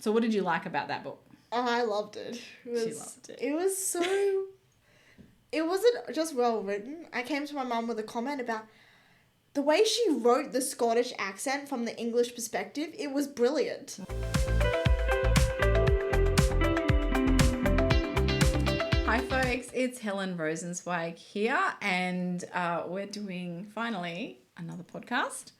So what did you like about that book? Oh, I loved it. She loved it. It was so... It wasn't just well written. I came to my mum with a comment about the way she wrote the Scottish accent from the English perspective. It was brilliant. Hi folks, it's Helen Rosenzweig here, and we're doing finally another podcast.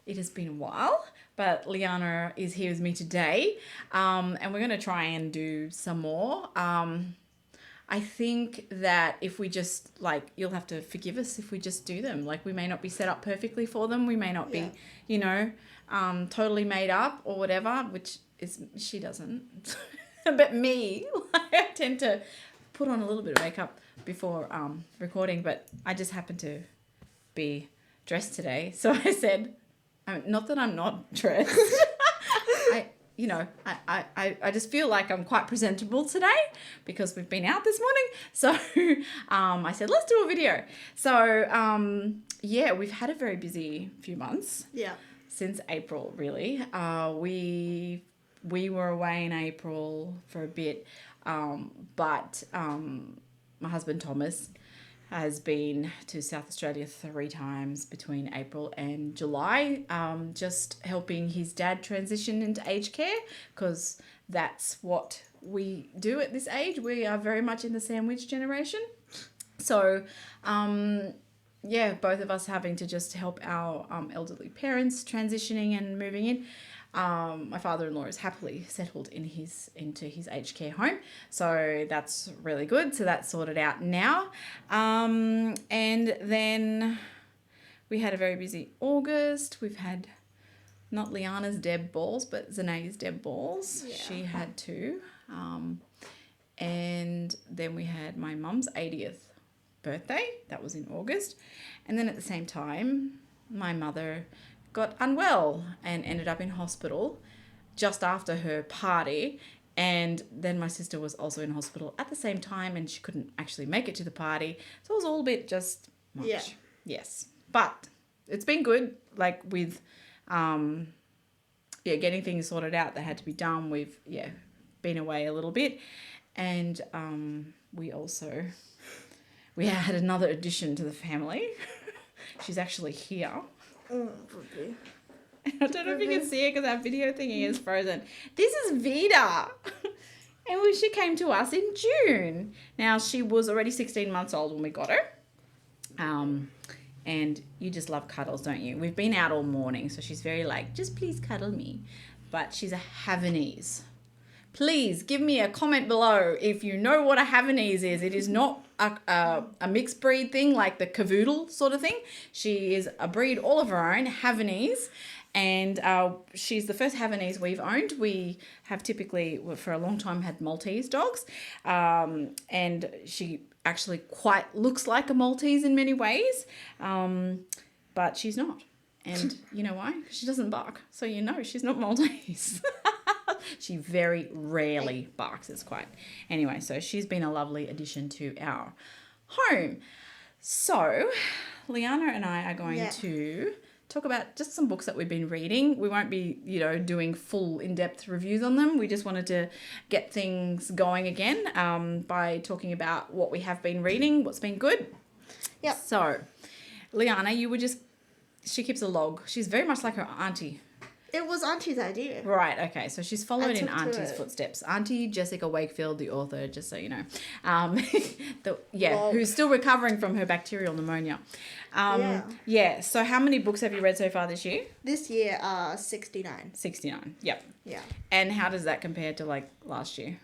It has been a while, but Liana is here with me today, and we're going to try and do some more. I think that if we just, you'll have to forgive us if we just do them. We may not be set up perfectly for them. We may not be, totally made up or whatever, which is, she doesn't. But me, I tend to put on a little bit of makeup before recording, but I just happen to be dressed today. So I said, not that I'm not dressed. I just feel like I'm quite presentable today because we've been out this morning. So I said, let's do a video. So, we've had a very busy few months. Yeah. Since April, really. We were away in April for a bit, but my husband Thomas has been to South Australia 3 times between April and July, just helping his dad transition into aged care, because that's what we do at this age. We are very much in the sandwich generation. So, both of us having to just help our elderly parents transitioning and moving in. My father-in-law is happily settled into his aged care home, so that's really good. So that's sorted out now, and then we had a very busy August. We've had not Liana's Deb balls, but Zanae's Deb balls. Yeah. She had 2, and then we had my mum's 80th birthday. That was in August, and then at the same time, my mother got unwell and ended up in hospital just after her party, and then my sister was also in hospital at the same time and she couldn't actually make it to the party, so it was all a bit just much. Yeah. Yes, but it's been good, with getting things sorted out that had to be done. We've been away a little bit, and we had another addition to the family. She's actually here. I don't know if you can see it because our video thingy is frozen. This is Vida. And she came to us in June. Now, she was already 16 months old when we got her. And you just love cuddles, don't you? We've been out all morning, so she's very just please cuddle me. But she's a Havanese. Please give me a comment below if you know what a Havanese is. It is not a mixed breed thing like the Cavoodle sort of thing. She is a breed all of her own, Havanese, and she's the first Havanese we've owned. We have typically, for a long time, had Maltese dogs, and she actually quite looks like a Maltese in many ways, but she's not. And you know why? She doesn't bark, so you know she's not Maltese. She very rarely barks. It's quite... Anyway, so she's been a lovely addition to our home. So, Liana and I are going to talk about just some books that we've been reading. We won't be, doing full in-depth reviews on them. We just wanted to get things going again by talking about what we have been reading, what's been good. Yeah. So, Liana, she keeps a log. She's very much like her auntie. It was Auntie's idea. Right, okay. So she's followed in Auntie's footsteps. Auntie Jessica Wakefield, the author, just so you know. Who's still recovering from her bacterial pneumonia. So how many books have you read so far this year? This year, 69. 69, yep. Yeah. And how does that compare to, last year?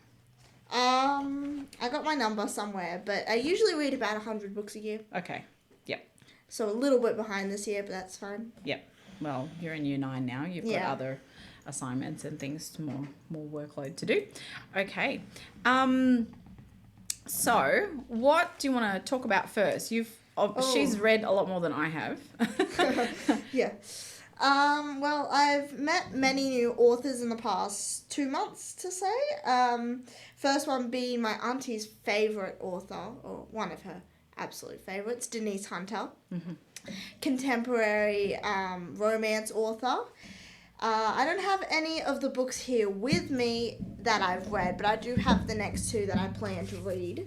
I got my number somewhere, but I usually read about 100 books a year. Okay, yep. So a little bit behind this year, but that's fine. Yep. Well, you're in year 9 now. You've got other assignments and things, more workload to do. Okay. So what do you want to talk about first? She's read a lot more than I have. Yeah. Well, I've met many new authors in the past 2 months, to say. First one being my auntie's favourite author, or one of her absolute favourites, Denise Hunter. Mm-hmm. Contemporary romance author. I don't have any of the books here with me that I've read, but I do have the next two that I plan to read,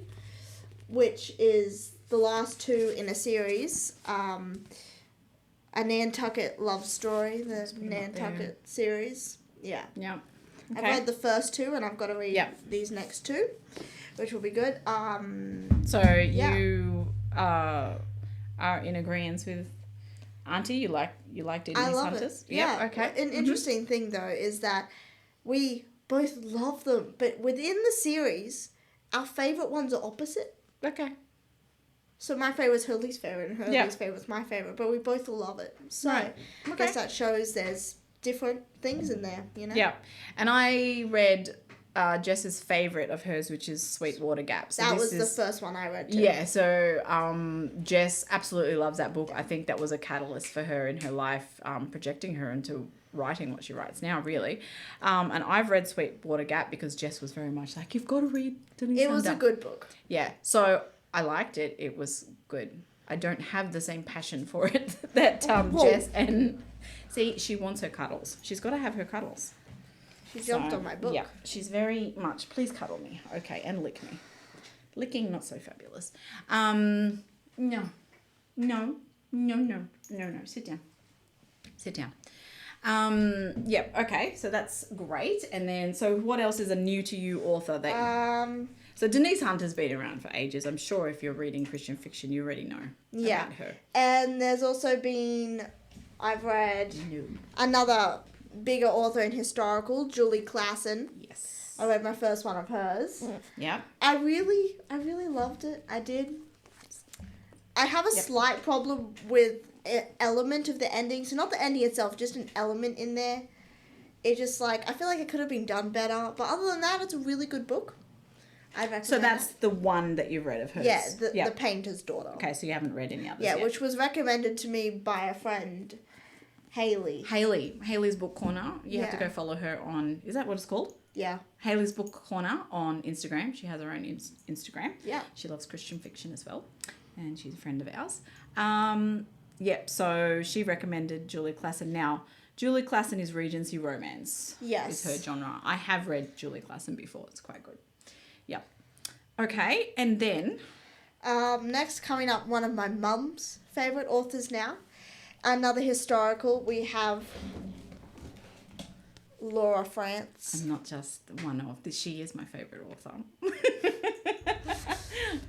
which is the last two in a series. A Nantucket love story, the Nantucket series. Yeah. Yeah. I've read the first two, and I've got to read these next two, which will be good. So you are in agreement with Auntie? You like Denise I love Hunters? it. Yeah. Okay. An interesting thing though is that we both love them, but within the series, our favorite ones are opposite. Okay. So my favorite's her least favorite, and her least favorite's my favorite, but we both love it. So I guess that shows there's different things in there, you know? Yeah. And I read Jess's favorite of hers, which is Sweetwater Gap. So that was the first one I read too. Yeah, so Jess absolutely loves that book. I think that was a catalyst for her in her life, projecting her into writing what she writes now, really. And I've read Sweetwater Gap because Jess was very much like, you've got to read Denise It was a good book. Yeah, so I liked it. It was good. I don't have the same passion for it that Jess and... See, she wants her cuddles. She's got to have her cuddles. She jumped on my book. Yeah, she's very much, please cuddle me. Okay, and lick me. Licking, not so fabulous. No. Sit down. Sit down. Okay, so that's great. And then, so what else is a new to you author that... So Denise Hunter's been around for ages. I'm sure if you're reading Christian fiction, you already know about her. And there's also been... I've read another bigger author in historical, Julie Klassen. Yes. I read my first one of hers. Yeah. I really loved it. I did. I have a slight problem with an element of the ending. So not the ending itself, just an element in there. It just I feel like it could have been done better. But other than that, it's a really good book. I'd recommend So that's the one that you've read of hers? Yeah, the Painter's Daughter. Okay, so you haven't read any others yet. Which was recommended to me by a friend, Haley. Haley's Book Corner. You have to go follow her on, is that what it's called? Yeah. Haley's Book Corner on Instagram. She has her own Instagram. Yeah. She loves Christian fiction as well. And she's a friend of ours. So she recommended Julie Klassen. Now, Julie Klassen is Regency romance. Yes. Is her genre. I have read Julie Klassen before. It's quite good. Yep. Okay, and then... next, coming up, one of my mum's favourite authors now. Another historical, we have Laura France. I'm not just one of. She is my favourite author.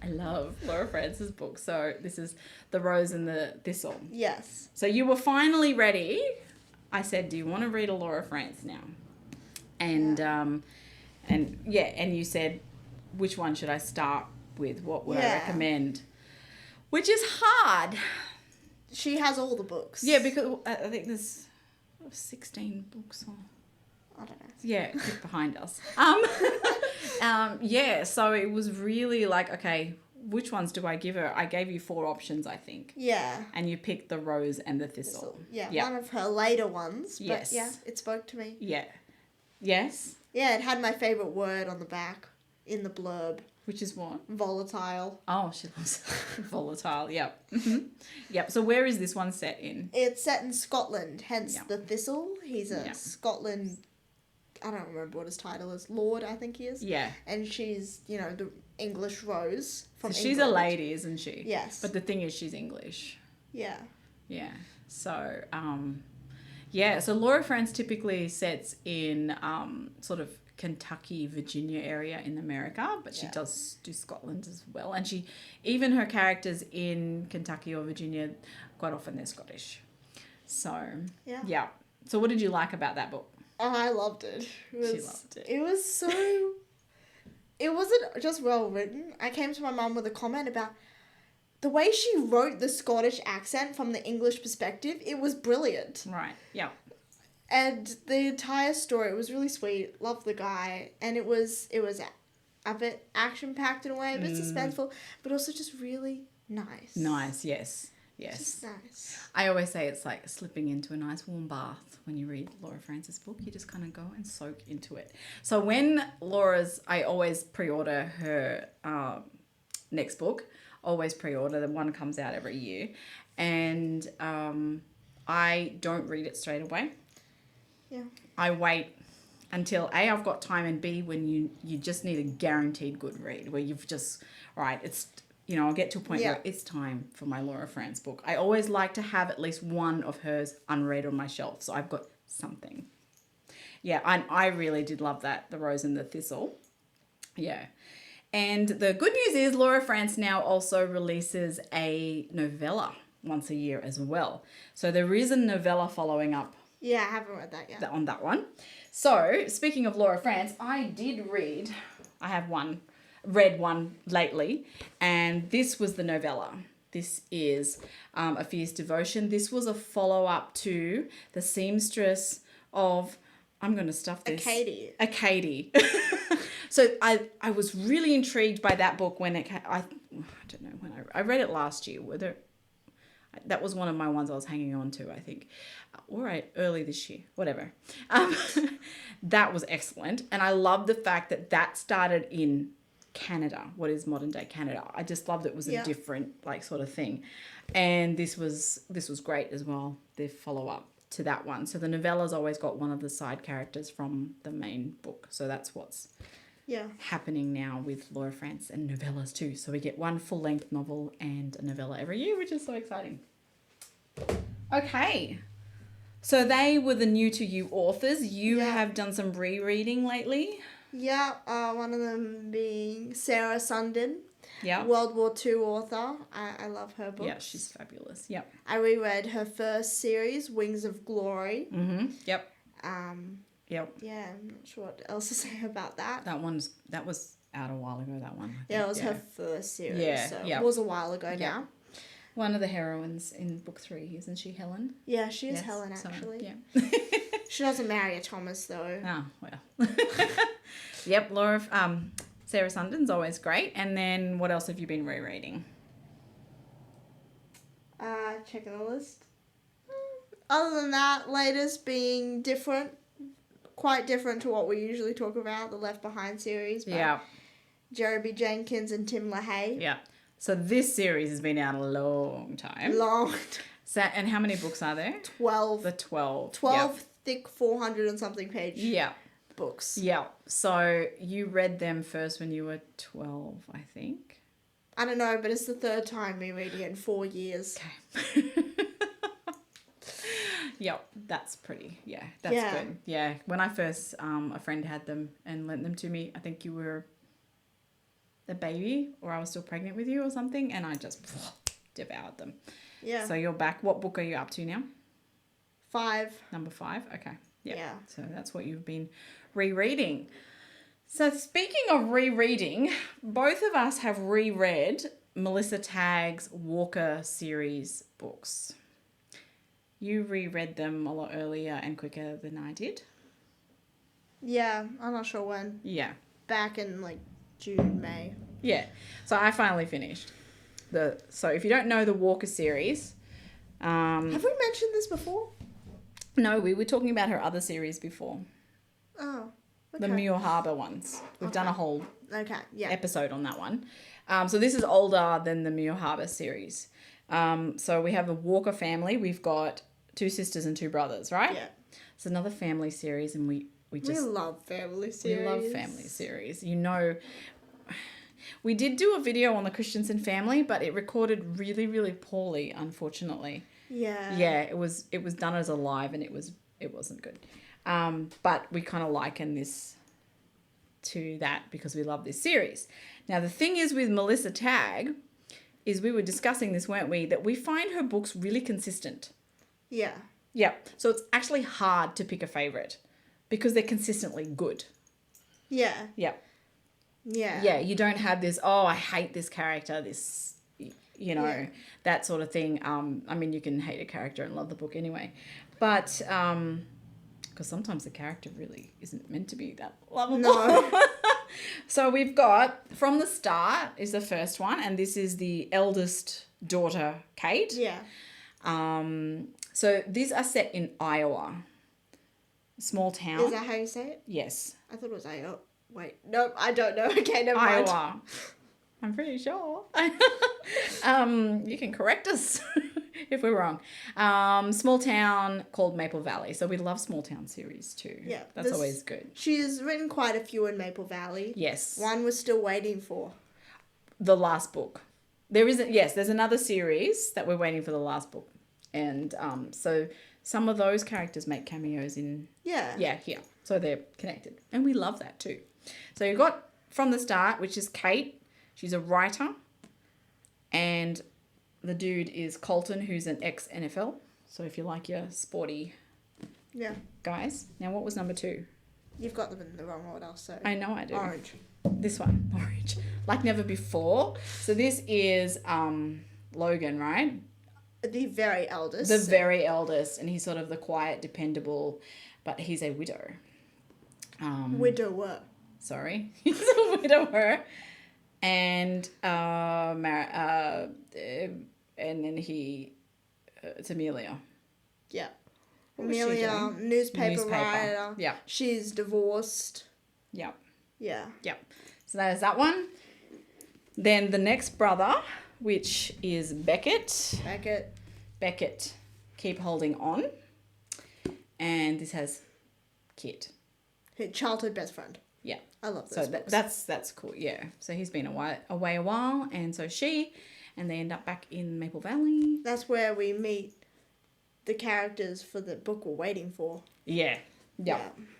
I love Laura France's book. So this is The Rose and the Thistle. Yes. So you were finally ready. I said, do you want to read a Laura France now? And and you said, which one should I start with? What would I recommend? Which is hard. She has all the books. Yeah, because I think there's 16 books on. I don't know. Yeah, keep behind us. So it was really like, okay, which ones do I give her? I gave you 4 options, I think. Yeah. And you picked The Rose and the Thistle. Yeah, one of her later ones. But Yes. yeah, it spoke to me. Yeah. Yes? Yeah, it had my favourite word on the back in the blurb. Which is what? Volatile. Oh, she loves volatile. Yep. Yep. So where is this one set in? It's set in Scotland, hence the Thistle. He's a Scotland, I don't remember what his title is, Lord, I think he is. Yeah. And she's, the English Rose from She's England. a lady, isn't she? Yes. But the thing is, she's English. Yeah. Yeah. So, so Laura France typically sets in sort of Kentucky, Virginia area in America, but she does do Scotland as well. And even her characters in Kentucky or Virginia, quite often they're Scottish. So, yeah. So what did you like about that book? Oh, I loved it. She loved it. It was so... It wasn't just well written. I came to my mum with a comment about the way she wrote the Scottish accent from the English perspective. It was brilliant. Right, yeah. And the entire story, it was really sweet. Loved the guy. And it was a bit action-packed in a way, a bit suspenseful, but also just really nice. Nice, yes. Yes. Just nice. I always say it's like slipping into a nice warm bath when you read Laura France's book. You just kind of go and soak into it. So when I always pre-order her next book. Always pre-order. The one comes out every year. And I don't read it straight away. Yeah. I wait until A, I've got time, and B, when you just need a guaranteed good read where you've just, all right, it's, I'll get to a point where it's time for my Laura France book. I always like to have at least one of hers unread on my shelf, so I've got something. Yeah, I really did love that, The Rose and the Thistle. Yeah. And the good news is Laura France now also releases a novella once a year as well. So there is a novella following up. Yeah, I haven't read that yet. On that one. So, speaking of Laura France, I have read one lately, and this was the novella. This is A Fierce Devotion. This was a follow-up to The Seamstress of, I'm going to stuff this. Acadie. So I was really intrigued by that book when I don't know when I read it last year. That was one of my ones I was hanging on to, I think. Or early this year, whatever. That was excellent. And I love the fact that started in Canada, what is modern day Canada. I just loved it was a different sort of thing. And this was great as well, the follow-up to that one. So the novella's always got one of the side characters from the main book. So that's what's happening now with Laura France and novellas too. So we get one full-length novel and a novella every year, which is so exciting. Okay. So they were the new to you authors. You have done some rereading lately. Yeah, one of them being Sarah Sundin. Yeah. World War II author. I love her books. Yeah, she's fabulous. Yep. I reread her first series, Wings of Glory. Mm-hmm. Yep. Yep. Yeah, I'm not sure what else to say about that. That was out a while ago, that one. Yeah, it was her first series. Yeah. So it was a while ago now. One of the heroines in book 3, isn't she Helen? Yeah, she is Helen, actually. So, yeah. She doesn't marry a Thomas, though. Oh, well. Yep, Sarah Sundin's always great. And then what else have you been rereading? Checking the list. Other than that, latest being different. Quite different to what we usually talk about, the Left Behind series. Yeah. Jeremy Jenkins and Tim LaHaye. Yeah. So this series has been out a long time. So, and how many books are there? 12. The 12. 12 thick 400 and something page books. Yeah. So you read them first when you were 12, I think. I don't know, but it's the third time me reading it in 4 years. Okay. Yep, that's pretty. Yeah, that's good. Yeah, when I first, a friend had them and lent them to me. I think you were a baby, or I was still pregnant with you or something, and I just devoured them. Yeah. So you're back. What book are you up to now? 5. Number 5. Okay. Yep. Yeah. So that's what you've been rereading. So speaking of rereading, both of us have reread Melissa Tagg's Walker series books. You reread them a lot earlier and quicker than I did. Yeah, I'm not sure when. Yeah. Back in June, May. Yeah. So I finally finished. So if you don't know the Walker series, have we mentioned this before? No, we were talking about her other series before. Oh. Okay. The Muir Harbour ones. We've done a whole episode on that one. So this is older than the Muir Harbour series. So we have the Walker family. We've got 2 sisters and 2 brothers, right? Yeah. It's another family series, and we love family series. We love family series. We did do a video on the Christensen family, but it recorded really, really poorly, unfortunately. Yeah. Yeah, it was done as a live, and it wasn't good. But we kind of liken this to that because we love this series. Now, the thing is with Melissa Tagg is we were discussing this, weren't we, that we find her books really consistent. Yeah. Yeah. So it's actually hard to pick a favourite because they're consistently good. Yeah. Yeah. Yeah. Yeah, you don't have this, I hate this character, this, that sort of thing. I mean, you can hate a character and love the book anyway. But, because sometimes the character really isn't meant to be that lovable. No. So we've got From the Start is the first one, and this is the eldest daughter, Kate. Yeah. So these are set in Iowa. Small town. Is that how you say it? Yes. I thought it was Iowa. Wait, nope, I don't know. Okay, never mind. Iowa. I'm pretty sure. You can correct us. if we're wrong. Small town called Maple Valley. So we love small town series too. Yeah, That's always good. She's written quite a few in Maple Valley. Yes. One we're still waiting for. The last book. There's another series that we're waiting for the last book. And so some of those characters make cameos in here. So they're connected. And we love that too. So you've got From the Start, which is Kate. She's a writer. And the dude is Colton, who's an ex-NFL. So if you like your sporty guys. Now, what was number 2? You've got them in the wrong order, so... I know I do. Orange. This one, orange. Like never before. So this is Logan, right? The very eldest. The very eldest. And he's sort of the quiet, dependable, but he's a widow. Widower. Sorry. He's a widower. And and then it's Amelia. Yeah. What was she Amelia, doing? newspaper writer. Yeah. She's divorced. Yeah. Yeah. Yeah. So there's that one. Then the next brother, which is Beckett. Beckett, keep holding on. And this has Kit. Her childhood best friend. Yeah. I love So books. that's cool. Yeah. So he's been away a while, and so she, and they end up back in Maple Valley. That's where we meet the characters for the book we're waiting for. Yeah.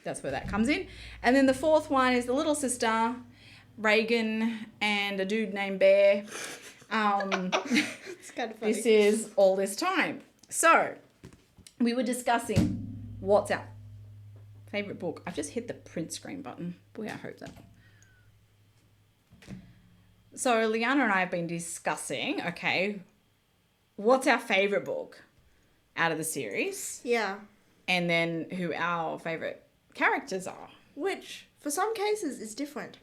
That's where that comes in. And then the fourth one is the little sister, Reagan, and a dude named Bear. It's kind of funny. This is All This Time. So we were discussing what's our favorite book. I've just hit the print screen button. Boy, I hope that. So Liana and I have been discussing, okay, what's our favorite book out of the series? Yeah. And then who our favorite characters are. Which, for some cases, is different.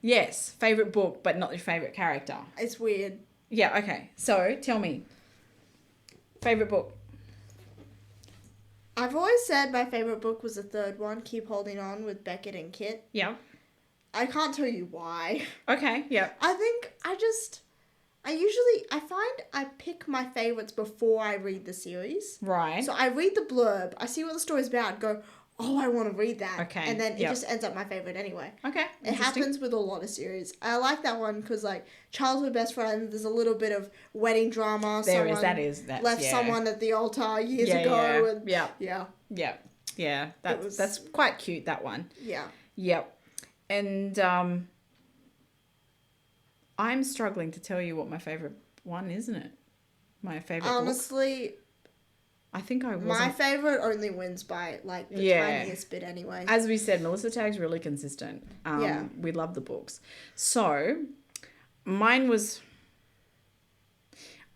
Yes, favorite book, but not your favorite character. It's weird. Yeah, okay. So tell me, favorite book. I've always said my favorite book was the third one, Keep Holding On, with Beckett and Kit. Yeah. I can't tell you why. Okay, yeah. I find I pick my favorites before I read the series. Right. So I read the blurb, I see what the story's about, go, oh, I want to read that. Okay, And then it just ends up my favorite anyway. Okay. It happens with a lot of series. I like that one because, like, childhood best friends, there's a little bit of wedding drama. That's left someone at the altar years ago. Yeah. That's quite cute, that one. Yeah. Yep. And I'm struggling to tell you what my favorite one, isn't it? My favorite Honestly, book. I think I was. My favorite only wins by, like, the tiniest bit anyway. As we said, Melissa Tagg's really consistent. We love the books. So, mine was...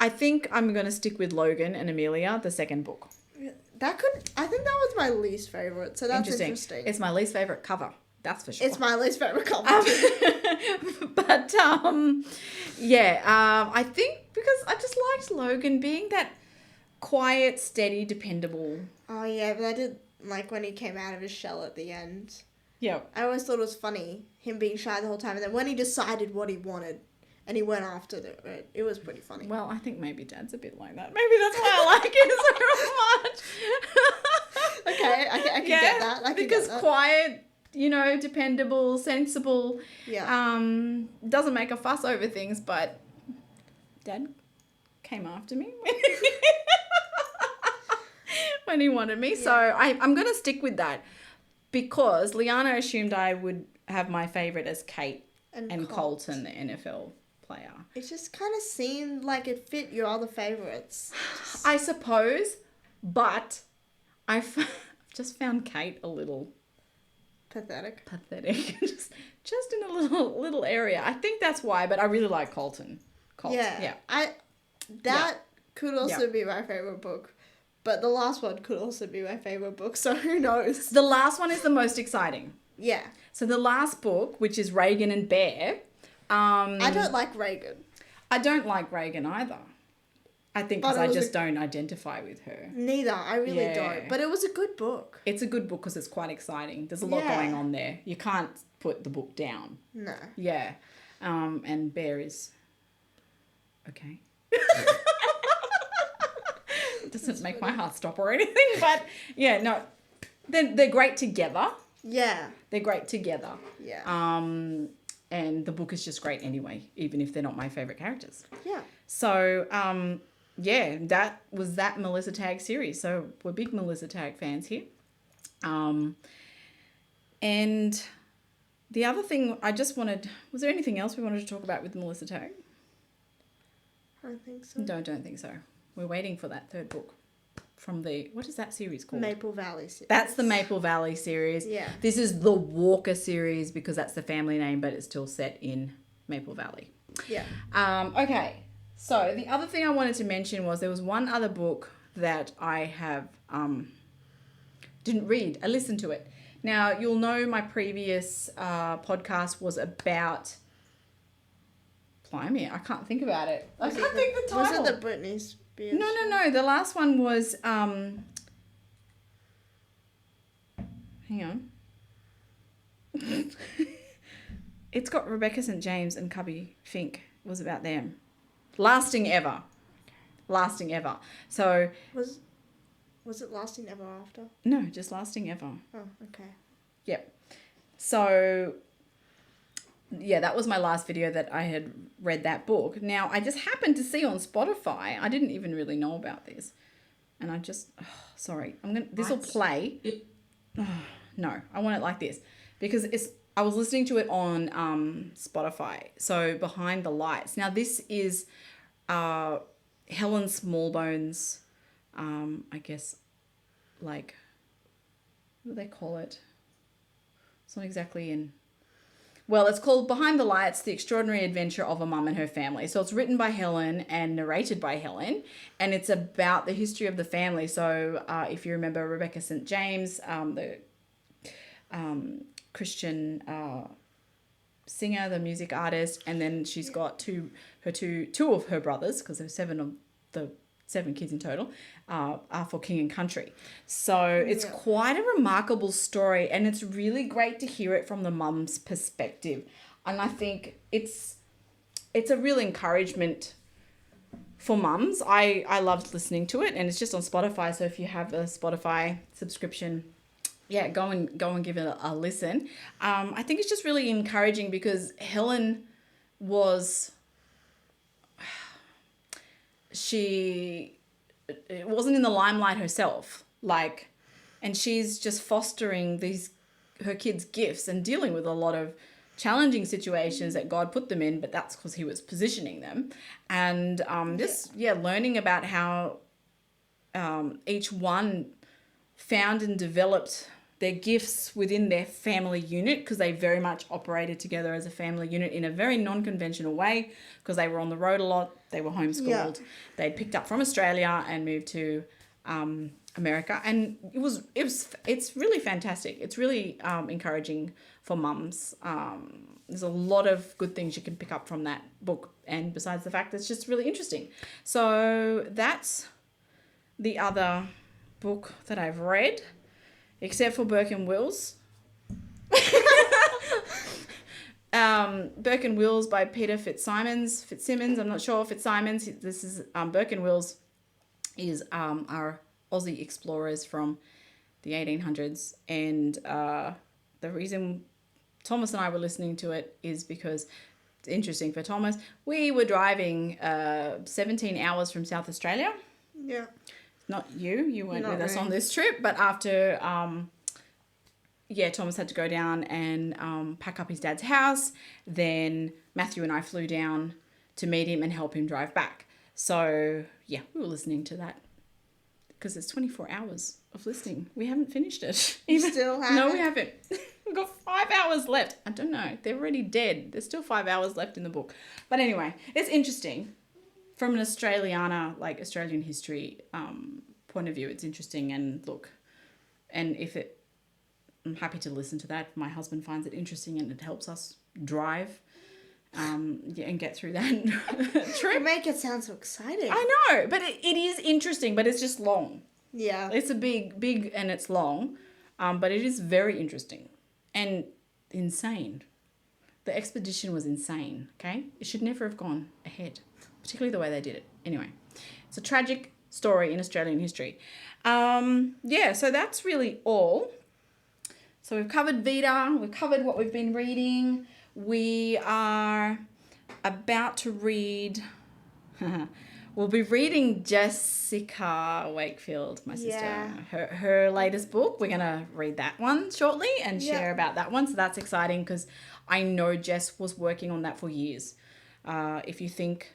I think I'm going to stick with Logan and Amelia, the second book. I think that was my least favorite, so that's interesting. It's my least favorite cover. That's for sure. It's my least favorite cover. But, I think because I just liked Logan being that quiet, steady, dependable. Oh, yeah, but I did like when he came out of his shell at the end. Yeah. I always thought it was funny, him being shy the whole time, and then when he decided what he wanted, and he went after it was pretty funny. Well, I think maybe Dad's a bit like that. Maybe that's why I like it so much. Okay, I can get that. Because quiet, dependable, sensible. Yeah. Doesn't make a fuss over things, but Dad came after me when he wanted me. Yeah. So I'm going to stick with that because Liana assumed I would have my favourite as Kate and Colton, the NFL player. It just kind of seemed like it fit your other favourites. I suppose, but I've just found Kate a little... Pathetic. just in a little area. I think that's why, but I really like Colton. Yeah. That could also be my favourite book. But the last one could also be my favourite book, so who knows? The last one is the most exciting. Yeah. So the last book, which is Reagan and Bear. I don't like Reagan. I don't like Reagan either. I think because I just don't identify with her. Neither. I really don't. But it was a good book. It's a good book because it's quite exciting. There's a lot going on there. You can't put the book down. No. Yeah. And Bear is... okay. doesn't make my heart stop or anything, but yeah, no, they're great together. Yeah. They're great together. Yeah. And the book is just great anyway, even if they're not my favorite characters. Yeah. So, yeah, that was that Melissa Tagg series. So we're big Melissa Tagg fans here. And the other thing I just wanted, was there anything else we wanted to talk about with Melissa Tagg? I don't think so. No, I don't think so. We're waiting for that third book from the, what is that series called? Maple Valley series. That's the Maple Valley series. Yeah. This is the Walker series because that's the family name, but it's still set in Maple Valley. Yeah. Okay. So the other thing I wanted to mention was there was one other book that I have didn't read. I listened to it. Now, you'll know my previous podcast was about... Blimey, I can't think about it. I can't think the title. Was it the Britney Spears? No. The last one was... hang on. It's got Rebecca St. James and Cubby Fink. It was about them. Lasting Ever. So... Was it Lasting Ever After? No, just Lasting Ever. Oh, okay. Yep. So, yeah, that was my last video that I had read that book. Now, I just happened to see on Spotify, I didn't even really know about this. And I just, sorry, this will play. No, I want it like this. Because I was listening to it on Spotify. So, Behind the Lights. Now, this is Helen Smallbones, I guess, like, what do they call it? It's not exactly in... Well, it's called Behind the Lights, The Extraordinary Adventure of a Mum and Her Family. So it's written by Helen and narrated by Helen. And it's about the history of the family. So if you remember Rebecca St. James, the Christian singer, the music artist. And then she's got two of her brothers, because there's 7 kids in total, are for King and Country. So it's quite a remarkable story, and it's really great to hear it from the mum's perspective. And I think it's a real encouragement for mums. I loved listening to it, and it's just on Spotify. So if you have a Spotify subscription, yeah, go and give it a listen. I think it's just really encouraging because Helen was... She wasn't in the limelight herself, and she's just fostering her kids' gifts and dealing with a lot of challenging situations that God put them in, but that's because he was positioning them. And learning about how each one found and developed their gifts within their family unit, because they very much operated together as a family unit in a very non-conventional way, because they were on the road a lot, they were homeschooled, they'd picked up from Australia and moved to America, and it's really fantastic. It's really encouraging for mums. There's a lot of good things you can pick up from that book, and besides the fact that it's just really interesting. So that's the other book that I've read. Except for Burke and Wills. Burke and Wills by Peter Fitzsimmons. I'm not sure. Fitzsimmons. This is Burke and Wills is our Aussie explorers from the 1800s. And the reason Thomas and I were listening to it is because it's interesting for Thomas. We were driving 17 hours from South Australia. Yeah. Not you. You weren't Not with us me. on this trip, but after, Thomas had to go down and pack up his dad's house. Then Matthew and I flew down to meet him and help him drive back. So, yeah, we were listening to that because it's 24 hours of listening. We haven't finished it. Still haven't? No, we haven't. We've got 5 hours left. I don't know. They're already dead. There's still 5 hours left in the book. But anyway, it's interesting. From an Australian history point of view, it's interesting. And look, and I'm happy to listen to that. My husband finds it interesting and it helps us drive and get through that trip. You make it sound so exciting. I know, but it is interesting, but it's just long. Yeah. It's a big and it's long, but it is very interesting and insane. The expedition was insane, okay? It should never have gone ahead, particularly the way they did it. Anyway, it's a tragic story in Australian history. So that's really all. So we've covered Vita, we've covered what we've been reading. We are about to read, we'll be reading Jessica Wakefield, my sister. Yeah. Her latest book. We're going to read that one shortly and share about that one. So that's exciting because I know Jess was working on that for years. If you think,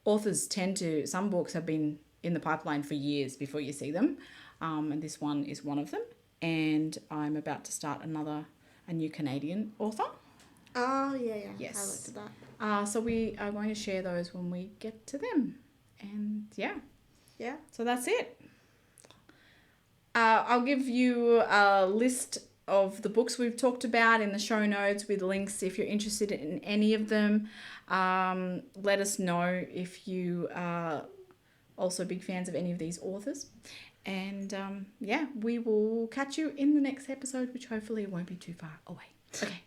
authors tend to, some books have been in the pipeline for years before you see them. And this one is one of them. And I'm about to start a new Canadian author. Oh, yeah. Yes. I looked at that. So we are going to share those when we get to them. And yeah. So that's it. I'll give you a list of the books we've talked about in the show notes with links if you're interested in any of them. Let us know if you are also big fans of any of these authors. And we will catch you in the next episode, which hopefully won't be too far away. Okay.